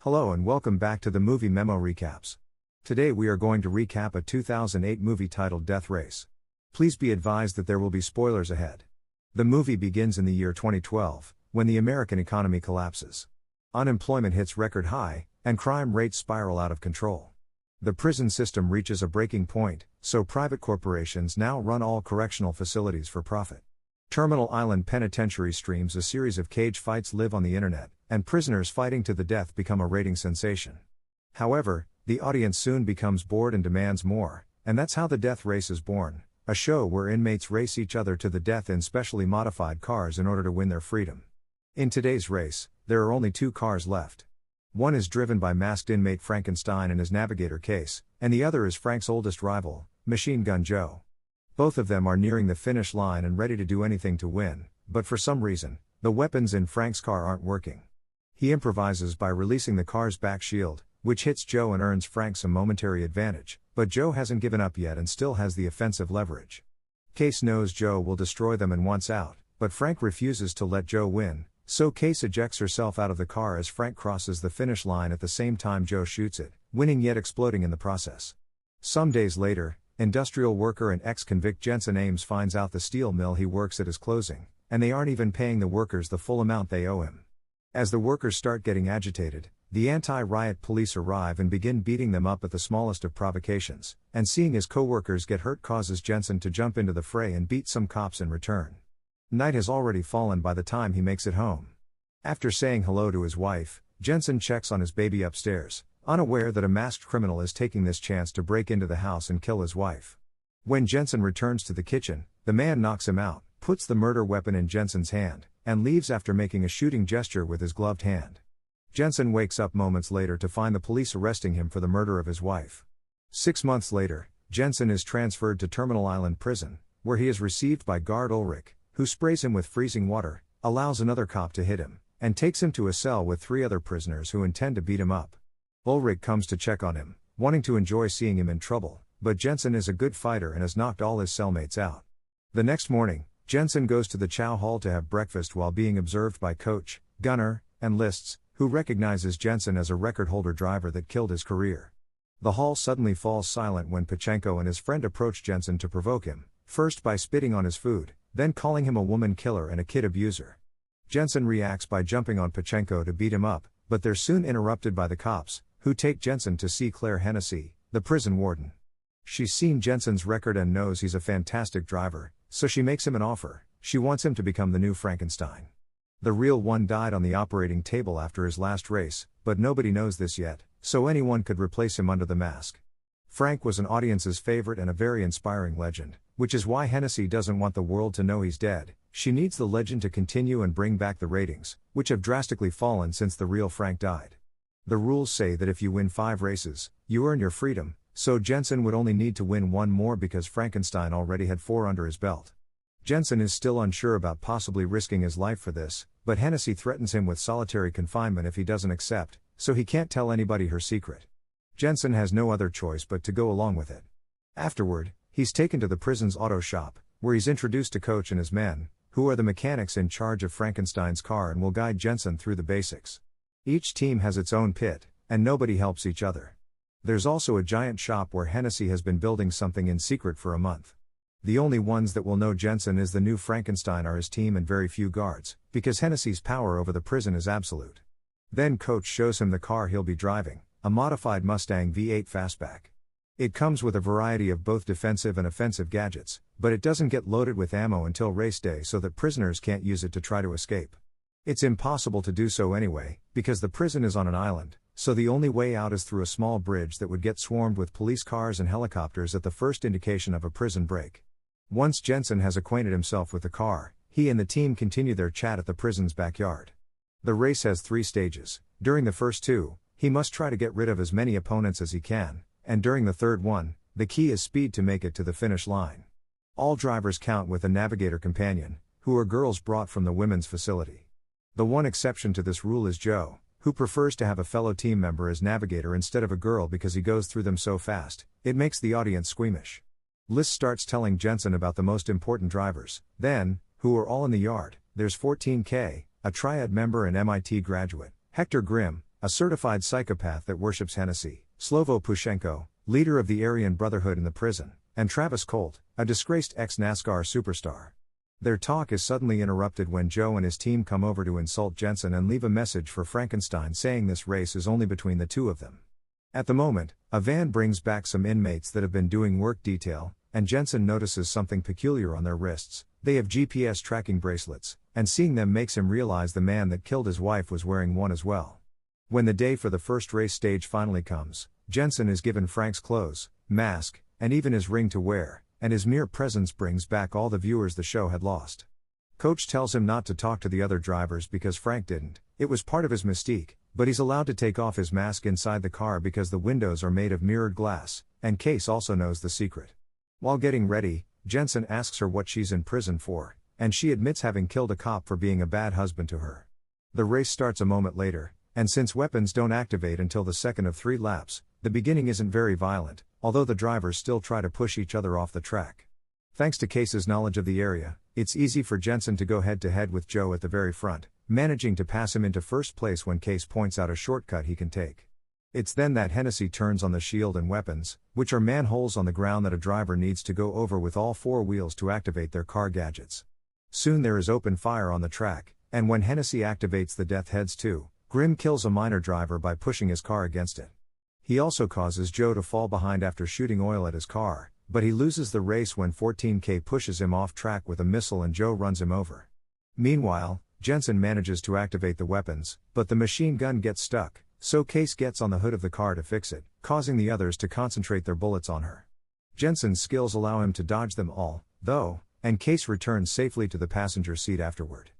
Hello and welcome back to the Movie Memo Recaps. Today we are going to recap a 2008 movie titled Death Race. Please be advised that there will be spoilers ahead. The movie begins in the year 2012, when the American economy collapses. Unemployment hits record high, and crime rates spiral out of control. The prison system reaches a breaking point, so private corporations now run all correctional facilities for profit. Terminal Island Penitentiary streams a series of cage fights live on the internet, and prisoners fighting to the death become a rating sensation. However, the audience soon becomes bored and demands more, and that's how The Death Race is born, a show where inmates race each other to the death in specially modified cars in order to win their freedom. In today's race, there are only two cars left. One is driven by masked inmate Frankenstein and his navigator Case, and the other is Frank's oldest rival, Machine Gun Joe. Both of them are nearing the finish line and ready to do anything to win, but for some reason, the weapons in Frank's car aren't working. He improvises by releasing the car's back shield, which hits Joe and earns Frank some momentary advantage, but Joe hasn't given up yet and still has the offensive leverage. Case knows Joe will destroy them and wants out, but Frank refuses to let Joe win, so Case ejects herself out of the car as Frank crosses the finish line at the same time Joe shoots it, winning yet exploding in the process. Some days later, industrial worker and ex-convict Jensen Ames finds out the steel mill he works at is closing, and they aren't even paying the workers the full amount they owe him. As the workers start getting agitated, the anti-riot police arrive and begin beating them up at the smallest of provocations, and seeing his co-workers get hurt causes Jensen to jump into the fray and beat some cops in return. Night has already fallen by the time he makes it home. After saying hello to his wife, Jensen checks on his baby upstairs, unaware that a masked criminal is taking this chance to break into the house and kill his wife. When Jensen returns to the kitchen, the man knocks him out, puts the murder weapon in Jensen's hand, and leaves after making a shooting gesture with his gloved hand. Jensen wakes up moments later to find the police arresting him for the murder of his wife. 6 months later, Jensen is transferred to Terminal Island Prison, where he is received by guard Ulrich, who sprays him with freezing water, allows another cop to hit him, and takes him to a cell with 3 other prisoners who intend to beat him up. Ulrich comes to check on him, wanting to enjoy seeing him in trouble, but Jensen is a good fighter and has knocked all his cellmates out. The next morning, Jensen goes to the chow hall to have breakfast while being observed by Coach, Gunner, and Lists, who recognizes Jensen as a record-holder driver that killed his career. The hall suddenly falls silent when Pachenko and his friend approach Jensen to provoke him, first by spitting on his food, then calling him a woman killer and a kid abuser. Jensen reacts by jumping on Pachenko to beat him up, but they're soon interrupted by the cops, who take Jensen to see Claire Hennessy, the prison warden. She's seen Jensen's record and knows he's a fantastic driver, so she makes him an offer. She wants him to become the new Frankenstein. The real one died on the operating table after his last race, but nobody knows this yet, so anyone could replace him under the mask. Frank was an audience's favorite and a very inspiring legend, which is why Hennessy doesn't want the world to know he's dead. She needs the legend to continue and bring back the ratings, which have drastically fallen since the real Frank died. The rules say that if you win 5 races, you earn your freedom, so Jensen would only need to win 1 more because Frankenstein already had 4 under his belt. Jensen is still unsure about possibly risking his life for this, but Hennessy threatens him with solitary confinement if he doesn't accept, so he can't tell anybody her secret. Jensen has no other choice but to go along with it. Afterward, he's taken to the prison's auto shop, where he's introduced to Coach and his men, who are the mechanics in charge of Frankenstein's car and will guide Jensen through the basics. Each team has its own pit, and nobody helps each other. There's also a giant shop where Hennessy has been building something in secret for a month. The only ones that will know Jensen is the new Frankenstein are his team and very few guards, because Hennessy's power over the prison is absolute. Then Coach shows him the car he'll be driving, a modified Mustang V8 Fastback. It comes with a variety of both defensive and offensive gadgets, but it doesn't get loaded with ammo until race day so that prisoners can't use it to try to escape. It's impossible to do so anyway, because the prison is on an island, so the only way out is through a small bridge that would get swarmed with police cars and helicopters at the first indication of a prison break. Once Jensen has acquainted himself with the car, he and the team continue their chat at the prison's backyard. The race has 3 stages. During the first 2, he must try to get rid of as many opponents as he can, and during the third one, the key is speed to make it to the finish line. All drivers count with a navigator companion, who are girls brought from the women's facility. The one exception to this rule is Joe, who prefers to have a fellow team member as navigator instead of a girl because he goes through them so fast, it makes the audience squeamish. Liz starts telling Jensen about the most important drivers, then, who are all in the yard. There's 14K, a Triad member and MIT graduate, Hector Grimm, a certified psychopath that worships Hennessy, Slovo Pushenko, leader of the Aryan Brotherhood in the prison, and Travis Colt, a disgraced ex-NASCAR superstar. Their talk is suddenly interrupted when Joe and his team come over to insult Jensen and leave a message for Frankenstein saying this race is only between the two of them. At the moment, a van brings back some inmates that have been doing work detail, and Jensen notices something peculiar on their wrists. They have GPS tracking bracelets, and seeing them makes him realize the man that killed his wife was wearing one as well. When the day for the first race stage finally comes, Jensen is given Frank's clothes, mask, and even his ring to wear, and his mere presence brings back all the viewers the show had lost. Coach tells him not to talk to the other drivers because Frank didn't. It was part of his mystique, but he's allowed to take off his mask inside the car because the windows are made of mirrored glass, and Case also knows the secret. While getting ready, Jensen asks her what she's in prison for, and she admits having killed a cop for being a bad husband to her. The race starts a moment later, and since weapons don't activate until the second of 3 laps, the beginning isn't very violent, although the drivers still try to push each other off the track. Thanks to Case's knowledge of the area, it's easy for Jensen to go head-to-head with Joe at the very front, managing to pass him into first place when Case points out a shortcut he can take. It's then that Hennessy turns on the shield and weapons, which are manholes on the ground that a driver needs to go over with all 4 wheels to activate their car gadgets. Soon there is open fire on the track, and when Hennessy activates the death heads too, Grimm kills a minor driver by pushing his car against it. He also causes Joe to fall behind after shooting oil at his car, but he loses the race when 14K pushes him off track with a missile and Joe runs him over. Meanwhile, Jensen manages to activate the weapons, but the machine gun gets stuck, so Case gets on the hood of the car to fix it, causing the others to concentrate their bullets on her. Jensen's skills allow him to dodge them all, though, and Case returns safely to the passenger seat afterward.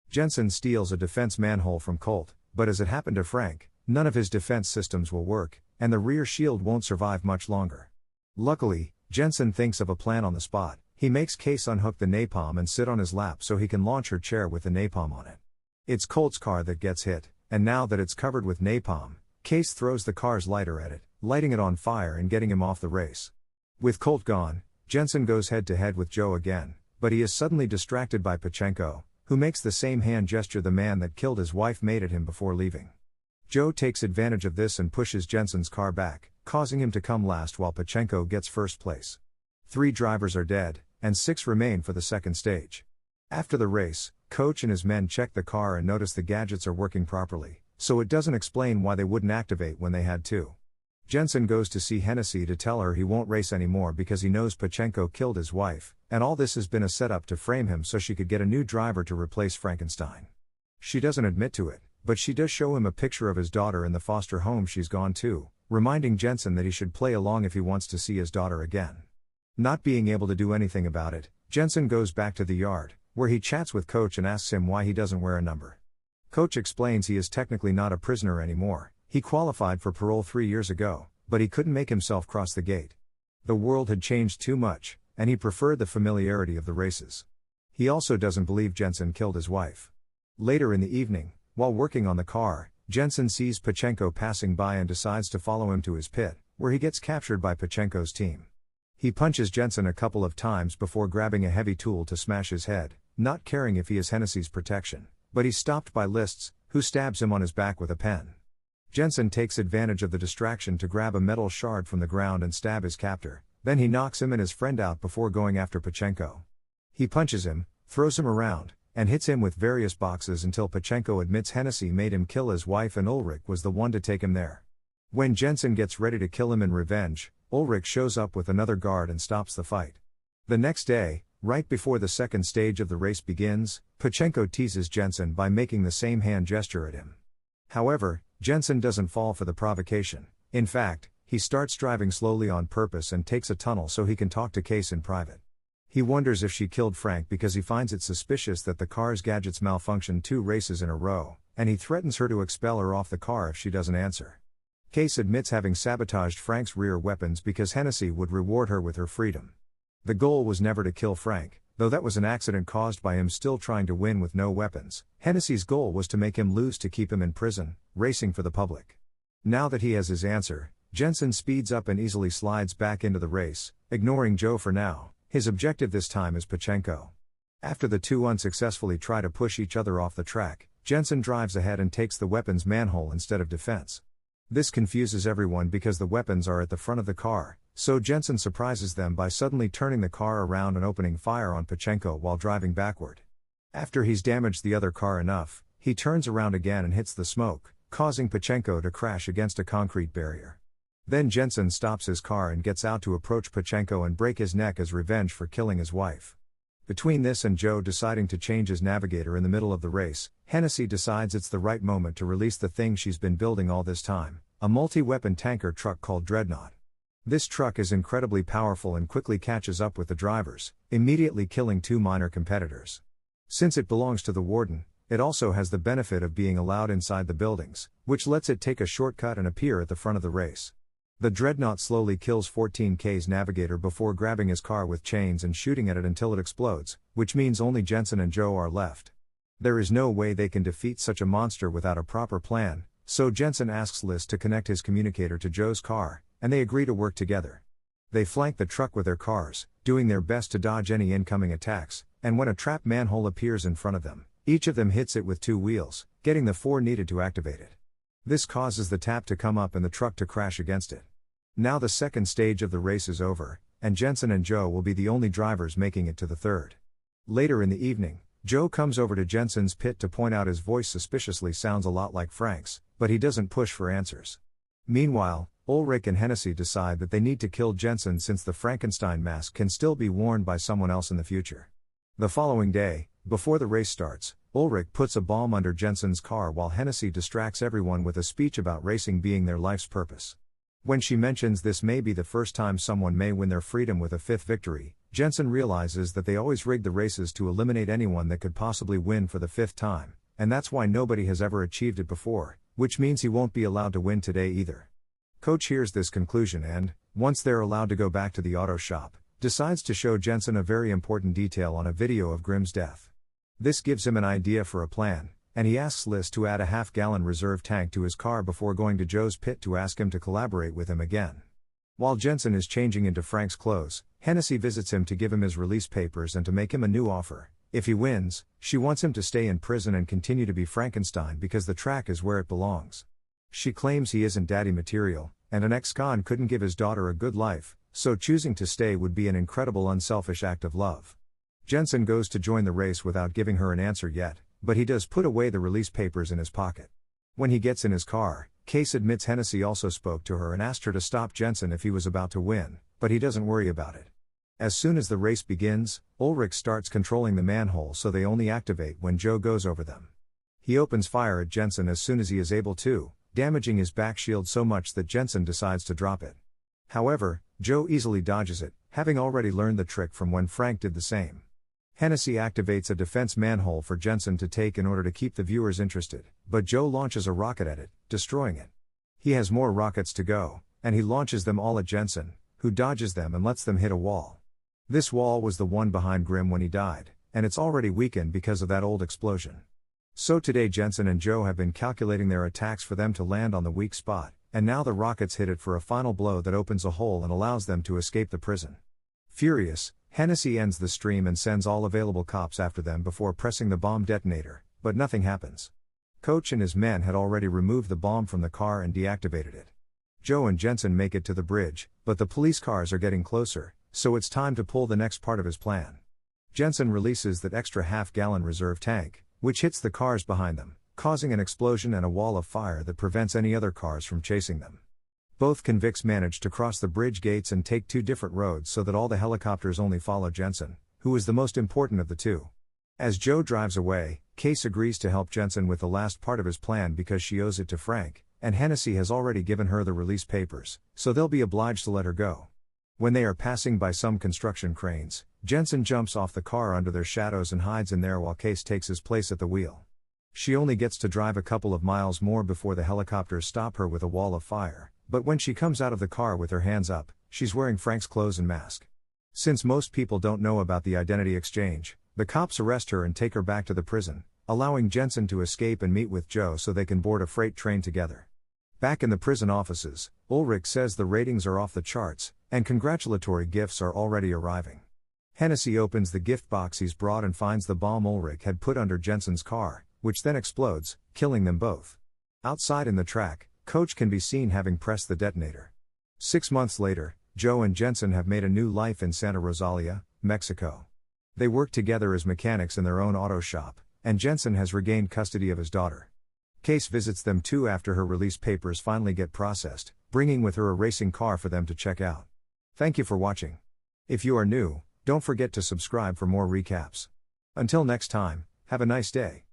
Jensen steals a defense manhole from Colt, but as it happened to Frank, none of his defense systems will work, and the rear shield won't survive much longer. Luckily, Jensen thinks of a plan on the spot. He makes Case unhook the napalm and sit on his lap so he can launch her chair with the napalm on it. It's Colt's car that gets hit, and now that it's covered with napalm, Case throws the car's lighter at it, lighting it on fire and getting him off the race. With Colt gone, Jensen goes head-to-head with Joe again, but he is suddenly distracted by Pushenko, who makes the same hand gesture the man that killed his wife made at him before leaving. Joe takes advantage of this and pushes Jensen's car back, causing him to come last while Pushenko gets first place. 3 drivers are dead, and 6 remain for the second stage. After the race, Coach and his men check the car and notice the gadgets are working properly, so it doesn't explain why they wouldn't activate when they had to. Jensen goes to see Hennessy to tell her he won't race anymore because he knows Pushenko killed his wife, and all this has been a setup to frame him so she could get a new driver to replace Frankenstein. She doesn't admit to it, but she does show him a picture of his daughter in the foster home she's gone to, reminding Jensen that he should play along if he wants to see his daughter again. Not being able to do anything about it, Jensen goes back to the yard, where he chats with Coach and asks him why he doesn't wear a number. Coach explains he is technically not a prisoner anymore. He qualified for parole 3 years ago, but he couldn't make himself cross the gate. The world had changed too much, and he preferred the familiarity of the races. He also doesn't believe Jensen killed his wife. Later in the evening, while working on the car, Jensen sees Pushenko passing by and decides to follow him to his pit, where he gets captured by Pushenko's team. He punches Jensen a couple of times before grabbing a heavy tool to smash his head, not caring if he is Hennessy's protection, but he's stopped by Lists, who stabs him on his back with a pen. Jensen takes advantage of the distraction to grab a metal shard from the ground and stab his captor, then he knocks him and his friend out before going after Pushenko. He punches him, throws him around, and hits him with various boxes until Pushenko admits Hennessy made him kill his wife and Ulrich was the one to take him there. When Jensen gets ready to kill him in revenge, Ulrich shows up with another guard and stops the fight. The next day, right before the second stage of the race begins, Pushenko teases Jensen by making the same hand gesture at him. However, Jensen doesn't fall for the provocation. In fact, he starts driving slowly on purpose and takes a tunnel so he can talk to Case in private. He wonders if she killed Frank because he finds it suspicious that the car's gadgets malfunctioned 2 races in a row, and he threatens her to expel her off the car if she doesn't answer. Case admits having sabotaged Frank's rear weapons because Hennessy would reward her with her freedom. The goal was never to kill Frank, though that was an accident caused by him still trying to win with no weapons. Hennessy's goal was to make him lose to keep him in prison, racing for the public. Now that he has his answer, Jensen speeds up and easily slides back into the race, ignoring Joe for now. His objective this time is Pushenko. After the two unsuccessfully try to push each other off the track, Jensen drives ahead and takes the weapon's manhole instead of defense. This confuses everyone because the weapons are at the front of the car, so Jensen surprises them by suddenly turning the car around and opening fire on Pachenko while driving backward. After he's damaged the other car enough, he turns around again and hits the smoke, causing Pachenko to crash against a concrete barrier. Then Jensen stops his car and gets out to approach Pachenko and break his neck as revenge for killing his wife. Between this and Joe deciding to change his navigator in the middle of the race, Hennessy decides it's the right moment to release the thing she's been building all this time, a multi-weapon tanker truck called Dreadnought. This truck is incredibly powerful and quickly catches up with the drivers, immediately killing 2 minor competitors. Since it belongs to the warden, it also has the benefit of being allowed inside the buildings, which lets it take a shortcut and appear at the front of the race. The Dreadnought slowly kills 14K's navigator before grabbing his car with chains and shooting at it until it explodes, which means only Jensen and Joe are left. There is no way they can defeat such a monster without a proper plan, so Jensen asks Liz to connect his communicator to Joe's car, and they agree to work together. They flank the truck with their cars, doing their best to dodge any incoming attacks, and when a trap manhole appears in front of them, each of them hits it with 2 wheels, getting the 4 needed to activate it. This causes the tap to come up and the truck to crash against it. Now the second stage of the race is over, and Jensen and Joe will be the only drivers making it to the third. Later in the evening, Joe comes over to Jensen's pit to point out his voice suspiciously sounds a lot like Frank's, but he doesn't push for answers. Meanwhile, Ulrich and Hennessy decide that they need to kill Jensen since the Frankenstein mask can still be worn by someone else in the future. The following day, before the race starts, Ulrich puts a bomb under Jensen's car while Hennessy distracts everyone with a speech about racing being their life's purpose. When she mentions this may be the first time someone may win their freedom with a 5th victory, Jensen realizes that they always rig the races to eliminate anyone that could possibly win for the 5th time, and that's why nobody has ever achieved it before, which means he won't be allowed to win today either. Coach hears this conclusion and, once they're allowed to go back to the auto shop, decides to show Jensen a very important detail on a video of Grimm's death. This gives him an idea for a plan, and he asks Liz to add a half-gallon reserve tank to his car before going to Joe's pit to ask him to collaborate with him again. While Jensen is changing into Frank's clothes, Hennessy visits him to give him his release papers and to make him a new offer. If he wins, she wants him to stay in prison and continue to be Frankenstein because the track is where it belongs. She claims he isn't daddy material, and an ex-con couldn't give his daughter a good life, so choosing to stay would be an incredible unselfish act of love. Jensen goes to join the race without giving her an answer yet, but he does put away the release papers in his pocket. When he gets in his car, Case admits Hennessy also spoke to her and asked her to stop Jensen if he was about to win, but he doesn't worry about it. As soon as the race begins, Ulrich starts controlling the manhole so they only activate when Joe goes over them. He opens fire at Jensen as soon as he is able to, damaging his back shield so much that Jensen decides to drop it. However, Joe easily dodges it, having already learned the trick from when Frank did the same. Hennessy activates a defense manhole for Jensen to take in order to keep the viewers interested, but Joe launches a rocket at it, destroying it. He has more rockets to go, and he launches them all at Jensen, who dodges them and lets them hit a wall. This wall was the one behind Grimm when he died, and it's already weakened because of that old explosion. So today Jensen and Joe have been calculating their attacks for them to land on the weak spot, and now the rockets hit it for a final blow that opens a hole and allows them to escape the prison. Furious, Hennessy ends the stream and sends all available cops after them before pressing the bomb detonator, but nothing happens. Coach and his men had already removed the bomb from the car and deactivated it. Joe and Jensen make it to the bridge, but the police cars are getting closer, so it's time to pull the next part of his plan. Jensen releases that extra half-gallon reserve tank, which hits the cars behind them, causing an explosion and a wall of fire that prevents any other cars from chasing them. Both convicts manage to cross the bridge gates and take 2 different roads so that all the helicopters only follow Jensen, who is the most important of the 2. As Joe drives away, Case agrees to help Jensen with the last part of his plan because she owes it to Frank, and Hennessy has already given her the release papers, so they'll be obliged to let her go. When they are passing by some construction cranes, Jensen jumps off the car under their shadows and hides in there while Case takes his place at the wheel. She only gets to drive a couple of miles more before the helicopters stop her with a wall of fire, but when she comes out of the car with her hands up, she's wearing Frank's clothes and mask. Since most people don't know about the identity exchange, the cops arrest her and take her back to the prison, allowing Jensen to escape and meet with Joe so they can board a freight train together. Back in the prison offices, Ulrich says the ratings are off the charts, and congratulatory gifts are already arriving. Hennessy opens the gift box he's brought and finds the bomb Ulrich had put under Jensen's car, which then explodes, killing them both. Outside in the track, Coach can be seen having pressed the detonator. 6 months later, Joe and Jensen have made a new life in Santa Rosalia, Mexico. They work together as mechanics in their own auto shop, and Jensen has regained custody of his daughter. Case visits them too after her release papers finally get processed, bringing with her a racing car for them to check out. Thank you for watching. If you are new, don't forget to subscribe for more recaps. Until next time, have a nice day.